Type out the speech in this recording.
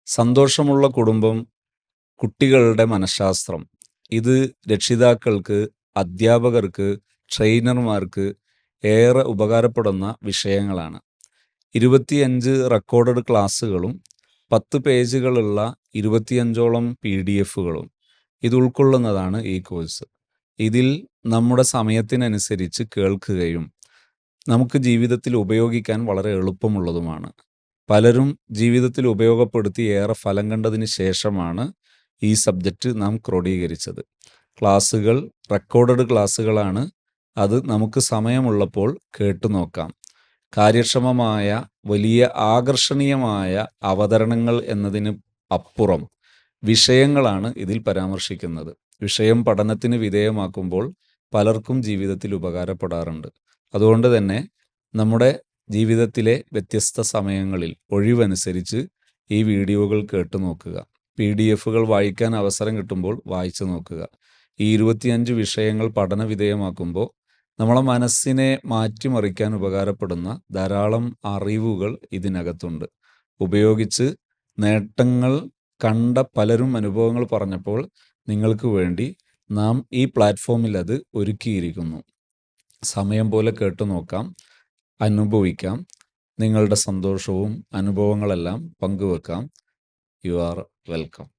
സന്തോഷമുള്ള കുടുംബം, കുട്ടികളുടെ മനഃശാസ്ത്രം. ഇത് രക്ഷിതാക്കൾക്ക്, അധ്യാപകർക്ക്, ട്രെയിനർമാർക്ക് ഏറെ ഉപകാരപ്പെടുന്ന വിഷയങ്ങളാണ്. 25 റെക്കോർഡഡ് ക്ലാസ്സുകളും 10 പേജുകളുള്ള 25ഓളം PDF-കളും ഇത് ഉൾക്കൊള്ളുന്നതാണ് ഈ കോഴ്സ്. ഇതിൽ നമ്മുടെ സമയത്തിനനുസരിച്ച് കേൾക്കുകയും നമുക്ക് ജീവിതത്തിൽ ഉപയോഗിക്കാൻ വളരെ എളുപ്പമുള്ളതുമാണ്. പലരും ജീവിതത്തിൽ ഉപയോഗപ്പെടുത്തി ഏറെ ഫലം കണ്ടതിന് ശേഷമാണ് ഈ സബ്ജക്റ്റ് നാം ക്രോഡീകരിച്ചത്. ക്ലാസ്സുകൾ റെക്കോർഡഡ് ക്ലാസ്സുകളാണ്. അത് നമുക്ക് സമയമുള്ളപ്പോൾ കേട്ടുനോക്കാം. കാര്യക്ഷമമായ, വലിയ ആകർഷണീയമായ അവതരണങ്ങൾ എന്നതിന് അപ്പുറം വിഷയങ്ങളാണ് ഇതിൽ പരാമർശിക്കുന്നത്. വിഷയം പഠനത്തിന് വിധേയമാക്കുമ്പോൾ പലർക്കും ജീവിതത്തിൽ ഉപകാരപ്പെടാറുണ്ട്. അതുകൊണ്ട് തന്നെ നമ്മുടെ ജീവിതത്തിലെ വ്യത്യസ്ത സമയങ്ങളിൽ ഒഴിവനുസരിച്ച് ഈ വീഡിയോകൾ കേട്ടു നോക്കുക. PDF-കൾ വായിക്കാൻ അവസരം കിട്ടുമ്പോൾ വായിച്ചു നോക്കുക. ഈ 25 വിഷയങ്ങൾ പഠന വിധേയമാക്കുമ്പോൾ നമ്മളെ മനസ്സിനെ മാറ്റിമറിക്കാൻ ഉപകാരപ്പെടുന്ന ധാരാളം അറിവുകൾ ഇതിനകത്തുണ്ട്. ഉപയോഗിച്ച് നേട്ടങ്ങൾ കണ്ട പലരും അനുഭവങ്ങൾ പറഞ്ഞപ്പോൾ നിങ്ങൾക്ക് വേണ്ടി നാം ഈ പ്ലാറ്റ്ഫോമിൽ അത് ഒരുക്കിയിരിക്കുന്നു. സമയം പോലെ കേട്ടു നോക്കാം, അനുഭവിക്കാം. നിങ്ങളുടെ സന്തോഷവും അനുഭവങ്ങളെല്ലാം പങ്കുവെക്കാം. You are welcome.